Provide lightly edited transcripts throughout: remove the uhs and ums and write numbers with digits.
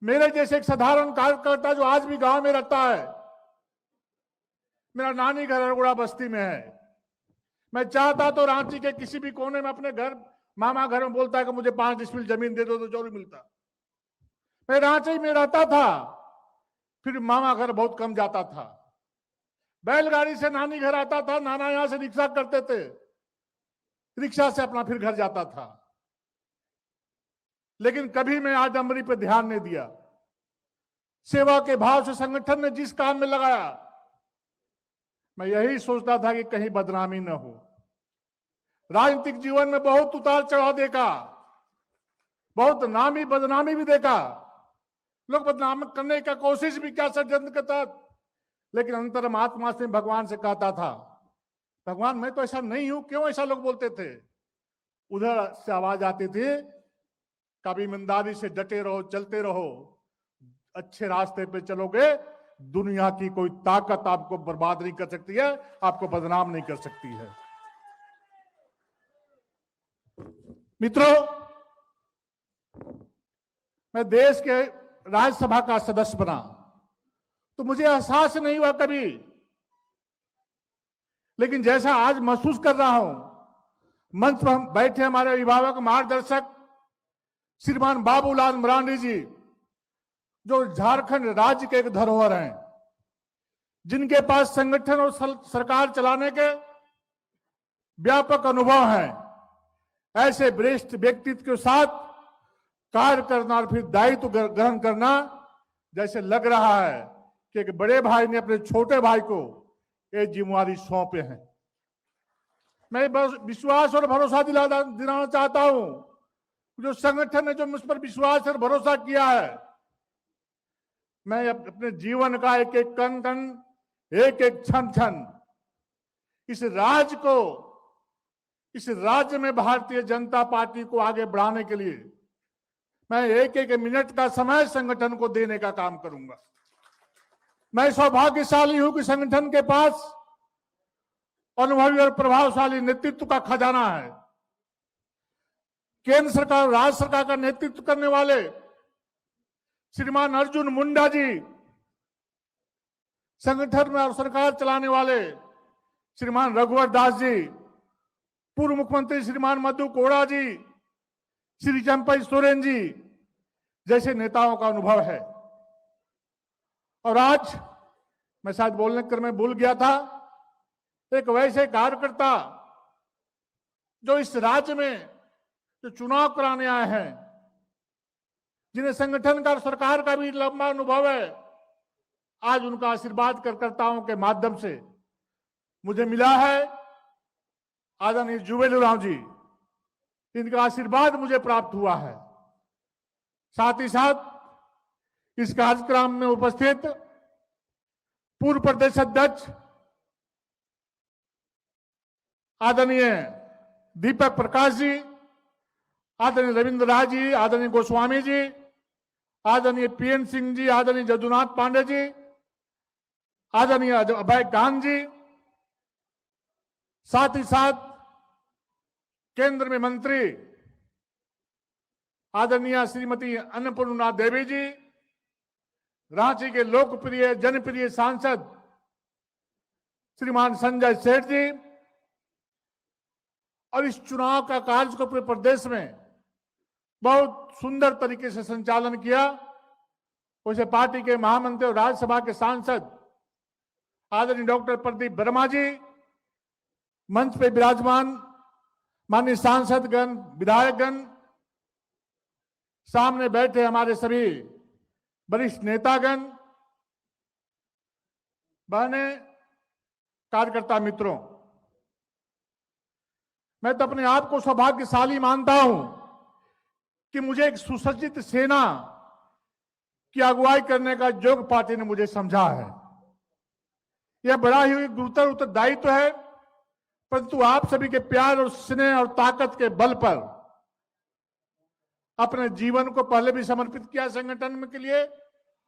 मेरे जैसे एक साधारण कार्यकर्ता जो आज भी गांव में रहता है, मेरा नानी घर अरगुड़ा बस्ती में है। मैं चाहता तो रांची के किसी भी कोने में अपने घर मामा घर में बोलता है कि मुझे 5 डिसमिल जमीन दे दो तो जरूर मिलता। मैं रांची में रहता था, फिर मामा घर बहुत कम जाता था। बैलगाड़ी से नानी घर आता था, नाना यहां से रिक्शा करते थे, रिक्शा से अपना फिर घर जाता था। लेकिन कभी मैं आडंबरी पर ध्यान नहीं दिया। सेवा के भाव से संगठन ने जिस काम में लगाया, मैं यही सोचता था कि कहीं बदनामी न हो। राजनीतिक जीवन में बहुत उतार चढ़ाव देखा, बहुत नामी बदनामी भी देखा, लोग बदनाम करने का कोशिश भी किया षड्यंत्र के तहत। लेकिन अंतरम आत्मा से भगवान से कहता था, भगवान मैं तो ऐसा नहीं हूं, क्यों ऐसा लोग बोलते थे। उधर से आवाज आती थी, कभी ईमानदारी से डटे रहो, चलते रहो, अच्छे रास्ते पे चलोगे, दुनिया की कोई ताकत आपको बर्बाद नहीं कर सकती है, आपको बदनाम नहीं कर सकती है। मित्रों, मैं देश के राज्यसभा का सदस्य बना तो मुझे एहसास नहीं हुआ कभी, लेकिन जैसा आज महसूस कर रहा हूं, मंच पर हम बैठे हमारे अभिभावक मार्गदर्शक श्रीमान बाबूलाल मरांडी जी, जो झारखंड राज्य के एक धरोहर हैं, जिनके पास संगठन और सरकार चलाने के व्यापक अनुभव हैं, ऐसे वरिष्ठ व्यक्तित्व के साथ कार्य करना और फिर दायित्व ग्रहण करना, जैसे लग रहा है कि एक बड़े भाई ने अपने छोटे भाई को ये जिम्मेवारी सौंपे हैं। मैं बस विश्वास और भरोसा दिलाना चाहता हूं, जो संगठन ने जो मुझ पर विश्वास और भरोसा किया है, मैं अपने जीवन का एक एक कण कण, एक एक क्षण क्षण इस राज्य में भारतीय जनता पार्टी को आगे बढ़ाने के लिए मैं एक एक मिनट का समय संगठन को देने का काम करूंगा। मैं सौभाग्यशाली हूं कि संगठन के पास अनुभवी और प्रभावशाली नेतृत्व का खजाना है। केंद्र सरकार, राज्य सरकार का नेतृत्व करने वाले श्रीमान अर्जुन मुंडा जी, संगठन में और सरकार चलाने वाले श्रीमान रघुवर दास जी, पूर्व मुख्यमंत्री श्रीमान मधु कोड़ा जी, श्री चंपई सोरेन जी जैसे नेताओं का अनुभव है। और आज मैं शायद बोलने कर मैं भूल गया था, एक वैसे कार्यकर्ता जो इस राज्य में जो चुनाव कराने आए हैं, जिन्हें संगठन का और सरकार का भी लंबा अनुभव है, आज उनका आशीर्वाद कार्यकर्ताओं के माध्यम से मुझे मिला है। आदरणीय जुवेल राव जी, इनका आशीर्वाद मुझे प्राप्त हुआ है। साथ ही साथ इस कार्यक्रम में उपस्थित पूर्व प्रदेश अध्यक्ष आदरणीय दीपक प्रकाश जी, आदरणीय रविंद्र राय जी, आदरणीय गोस्वामी जी, आदरणीय पीएन सिंह जी, आदरणीय जदुनाथ पांडे जी, आदरणीय अभय कांत जी, साथ ही साथ केंद्र में मंत्री आदरणीय श्रीमती अन्नपूर्णा देवी जी, रांची के लोकप्रिय जनप्रिय सांसद श्रीमान संजय सेठ जी, और इस चुनाव का कार्य को पूरे प्रदेश में बहुत सुंदर तरीके से संचालन किया। उसे पार्टी के महामंत्री और राज्यसभा के सांसद आदरणीय डॉक्टर प्रदीप वर्मा जी, मंच पे विराजमान माननीय सांसदगण, विधायकगण, सामने बैठे हमारे सभी वरिष्ठ नेतागण, बहने, कार्यकर्ता मित्रों, मैं तो अपने आप को सौभाग्यशाली मानता हूं कि मुझे एक सुसज्जित सेना की अगुवाई करने का योग पार्टी ने मुझे समझा है। यह बड़ा ही गुरुतर उत्तरदायित्व है, परंतु आप सभी के प्यार और स्नेह और ताकत के बल पर अपने जीवन को पहले भी समर्पित किया संगठन के लिए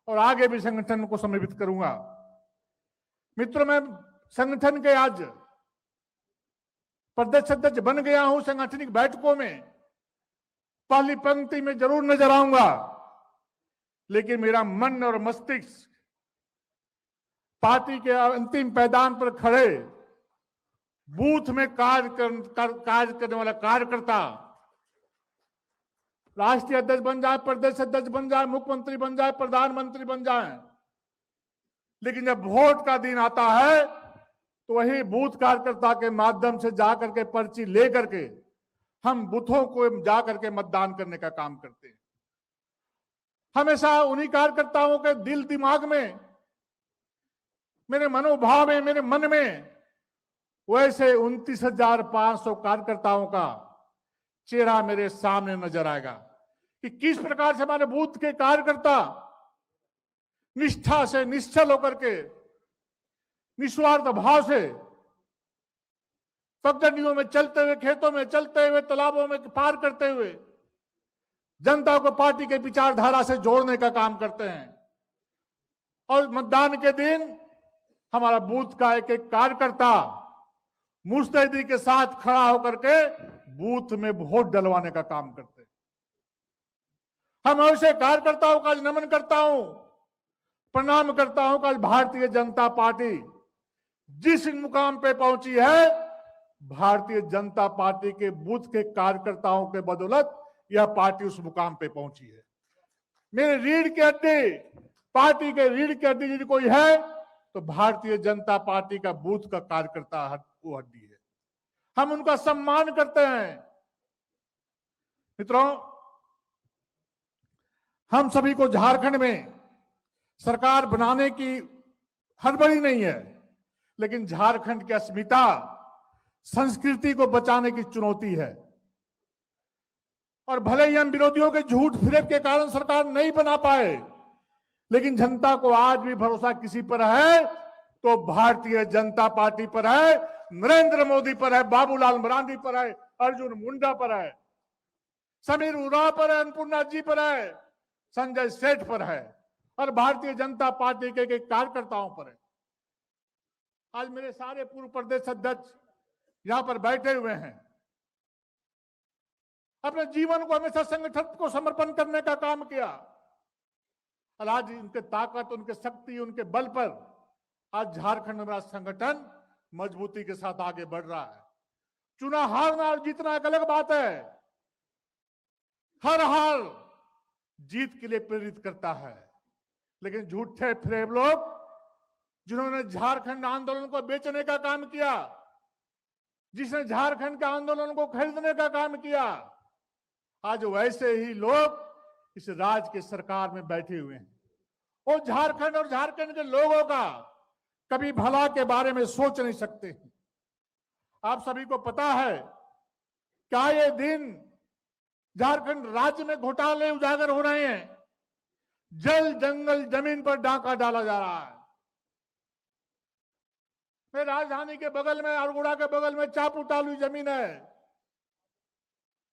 और आगे भी संगठन को समर्पित करूंगा। मित्रों, मैं संगठन के आज प्रदेश अध्यक्ष बन गया हूं। सांगठनिक बैठकों में पहली पंक्ति में जरूर नजर आऊंगा। लेकिन मेरा मन और मस्तिष्क पार्टी के अंतिम पैदान पर खड़े बूथ में कार्य करने वाला कार्यकर्ता राष्ट्रीय अध्यक्ष बन जाए, प्रदेश अध्यक्ष बन जाए, मुख्यमंत्री बन जाए, प्रधानमंत्री बन जाए, लेकिन जब वोट का दिन आता है तो वही बूथ कार्यकर्ता के माध्यम से जाकर के पर्ची लेकर के हम बूथों को जाकर के मतदान करने का काम करते हैं। हमेशा उन्हीं कार्यकर्ताओं के दिल दिमाग में, मेरे मनोभाव में, मेरे मन में वैसे 29,500 कार्यकर्ताओं का चेहरा मेरे सामने नजर आएगा कि किस प्रकार से हमारे बूथ के कार्यकर्ता निष्ठा से, निश्चल होकर के, निस्वार्थ भाव से पगडंडियों में चलते हुए, खेतों में चलते हुए, तालाबों में पार करते हुए जनता को पार्टी के विचारधारा से जोड़ने का काम करते हैं। और मतदान के दिन हमारा बूथ का एक एक कार्यकर्ता मुस्तैदी के साथ खड़ा होकर के बूथ में वोट डलवाने का काम करते हैं। हम ऐसे कार्यकर्ताओं का नमन करता हूं, प्रणाम करता हूं कि भारतीय जनता पार्टी जिस मुकाम पे पहुंची है, भारतीय जनता पार्टी के बूथ के कार्यकर्ताओं के बदौलत यह पार्टी उस मुकाम पे पहुंची है। मेरे रीढ़ के हड्डी, पार्टी के रीढ़ के हड्डी यदि कोई है तो भारतीय जनता पार्टी का बूथ का कार्यकर्ता वो हड्डी है। हम उनका सम्मान करते हैं। मित्रों, हम सभी को झारखंड में सरकार बनाने की हड़बड़ी नहीं है, लेकिन झारखंड की अस्मिता, संस्कृति को बचाने की चुनौती है। और भले ही हम विरोधियों के झूठ फिरेब के कारण सरकार नहीं बना पाए, लेकिन जनता को आज भी भरोसा किसी पर है तो भारतीय जनता पार्टी पर है, नरेंद्र मोदी पर है, बाबूलाल मरांडी पर है, अर्जुन मुंडा पर है, समीर उरांव पर है, अन्नपूर्णा जी पर है, संजय सेठ पर है और भारतीय जनता पार्टी के कार्यकर्ताओं पर है। आज मेरे सारे पूर्व प्रदेश अध्यक्ष यहां पर बैठे हुए हैं। अपने जीवन को हमेशा संगठन को समर्पण करने का काम किया और आज उनके ताकत, उनके शक्ति, उनके बल पर आज झारखंड में संगठन मजबूती के साथ आगे बढ़ रहा है। चुनाव हारना और जीतना एक अलग बात है। हर हार जीत के लिए प्रेरित करता है, लेकिन झूठे फरेब लोग जिन्होंने झारखंड आंदोलन को बेचने का काम किया, जिसने झारखंड के आंदोलन को खरीदने का काम किया, आज वैसे ही लोग इस राज्य की सरकार में बैठे हुए हैं और झारखंड के लोगों का कभी भला के बारे में सोच नहीं सकते। आप सभी को पता है क्या ये दिन झारखंड राज्य में घोटाले उजागर हो रहे हैं, जल जंगल जमीन पर डाका डाला जा रहा है। फिर राजधानी के बगल में, अरगुड़ा के बगल में चापूटालू जमीन है,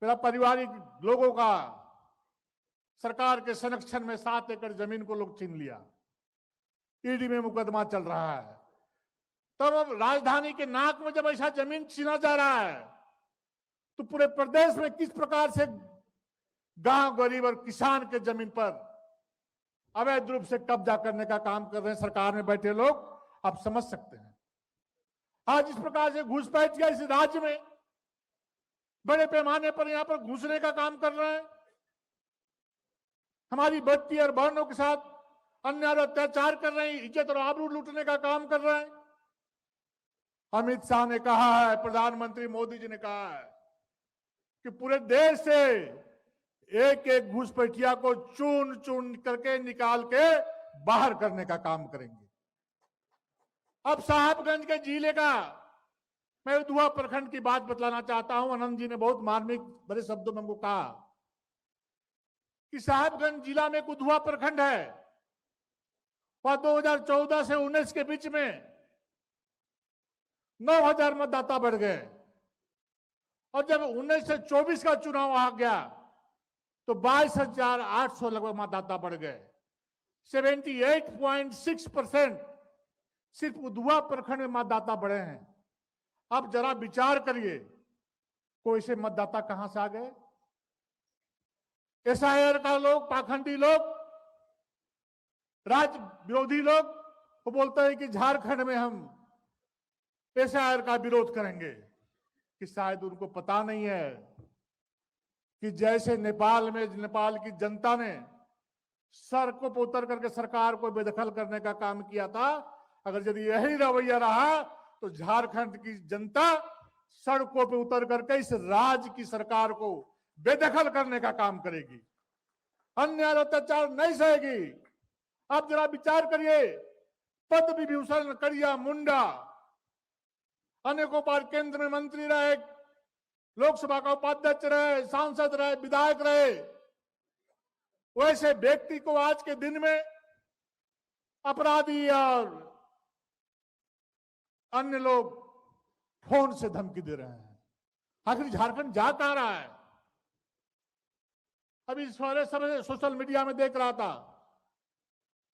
मेरा पारिवारिक लोगों का सरकार के संरक्षण में 7 एकड़ जमीन को लोग छीन लिया, ईडी में मुकदमा चल रहा है। तब अब राजधानी के नाक में जब ऐसा जमीन छीना जा रहा है तो पूरे प्रदेश में किस प्रकार से गांव, गरीब और किसान के जमीन पर अवैध रूप से कब्जा करने का काम कर रहे हैं सरकार में बैठे लोग, आप समझ सकते हैं। आज इस प्रकार से घुसपैठ गया इस राज्य में, बड़े पैमाने पर यहां पर घुसने का काम कर रहे हैं, हमारी बच्ची और बहनों के साथ अन्याय और अत्याचार कर रहे हैं, इज्जत और आबरू लूटने का काम कर रहे हैं। अमित शाह ने कहा है, प्रधानमंत्री मोदी जी ने कहा है कि पूरे देश से एक एक घुसपैठिया को चुन चुन करके निकाल के बाहर करने का काम करेंगे। अब साहबगंज के जिले का मैं उधवा प्रखंड की बात बतलाना चाहता हूं। आनंद जी ने बहुत मार्मिक बड़े शब्दों में हमको कहा कि साहबगंज जिला में एक उधवा प्रखंड है, वह 2014 से 19 के बीच में 9,000 मतदाता बढ़ गए और जब 19 से 24 का चुनाव आ गया तो 22,800 लगभग मतदाता बढ़ गए। 78.6% सिर्फ उधवा प्रखंड में मतदाता बढ़े हैं। अब जरा विचार करिए, कोई से मतदाता कहां से आ गए? एसआईआर का लोग, पाखंडी लोग राज्य विरोधी लोग वो बोलते हैं कि झारखंड में हम एसआईआर का विरोध करेंगे, कि शायद उनको पता नहीं है कि जैसे नेपाल में नेपाल की जनता ने सड़कों पर उतर करके सरकार को बेदखल करने का काम किया था, अगर यदि यही रवैया रहा तो झारखंड की जनता सड़कों पर उतर करके इस राज्य की सरकार को बेदखल करने का काम करेगी, अन्याय अत्याचार नहीं सहेगी। आप जरा विचार करिए, पद्म विभूषण करिया मुंडा अनेकों बार केंद्र में मंत्री रहे, लोकसभा का उपाध्यक्ष रहे, सांसद रहे, विधायक रहे, वैसे व्यक्ति को आज के दिन में अपराधी और अन्य लोग फोन से धमकी दे रहे हैं। आखिर झारखंड जा कहां रहा है? अभी सारे समय सोशल मीडिया में देख रहा था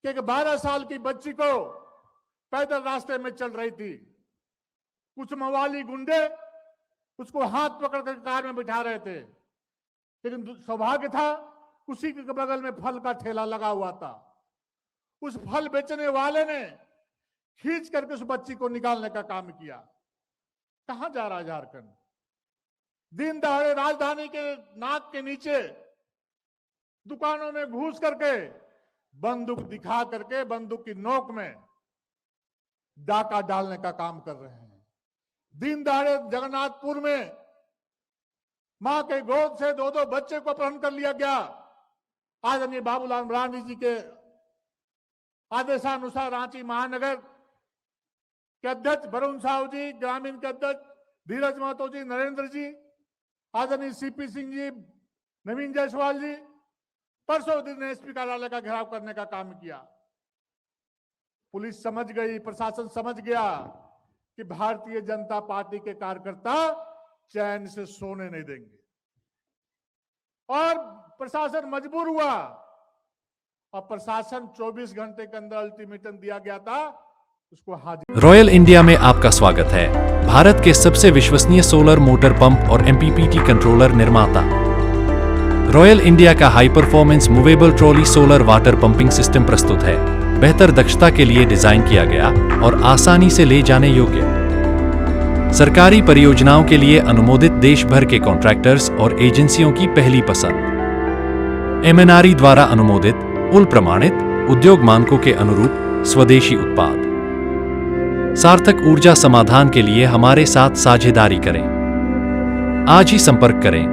कि एक 12 साल की बच्ची को पैदल रास्ते में चल रही थी, कुछ मवाली गुंडे उसको हाथ पकड़ कर कार में बिठा रहे थे, लेकिन सौभाग्य था उसी के बगल में फल का ठेला लगा हुआ था। उस फल बेचने वाले ने खींच करके उस बच्ची को निकालने का काम किया। कहां जा रहा है झारखंड? दिन दहाड़े राजधानी के नाक के नीचे दुकानों में घुस करके बंदूक दिखा करके बंदूक की नोक में डाका डालने का काम कर रहे हैं। दिन दहाड़े जगन्नाथपुर में मां के गोद से 2-2 बच्चे को अपहरण कर लिया गया। आदरणीय बाबूलाल मरांडी जी के आदेशानुसार रांची महानगर के अध्यक्ष वरुण साहू जी, ग्रामीण के अध्यक्ष धीरज महतो जी, नरेंद्र जी, आदरणीय सीपी सिंह जी, नवीन जायसवाल जी, परसों दिन एसपी कार्यालय का घेराव करने का काम किया। पुलिस समझ गई, प्रशासन समझ गया कि भारतीय जनता पार्टी के कार्यकर्ता चैन से सोने नहीं देंगे, और प्रशासन मजबूर हुआ। और प्रशासन 24 घंटे के अंदर अल्टीमेटम दिया गया था, उसको हाजिर। रॉयल इंडिया में आपका स्वागत है। भारत के सबसे विश्वसनीय सोलर मोटर पंप और एमपीपीटी कंट्रोलर निर्माता रॉयल इंडिया का high performance movable trolley solar water pumping system प्रस्तुत है। बेहतर दक्षता के लिए डिजाइन किया गया और आसानी से ले जाने योग्य। सरकारी परियोजनाओं के लिए अनुमोदित देश भर के कॉन्ट्रैक्टर्स और एजेंसियों की पहली पसंद। एमएनआरई द्वारा अनुमोदित, उल प्रमाणित, उद्योग मानकों के अनुरूप स्वदेशी उत्पाद। सार्थक ऊर्जा समाधान के लिए हमारे साथ साझेदारी करें। आज ही संपर्क करें।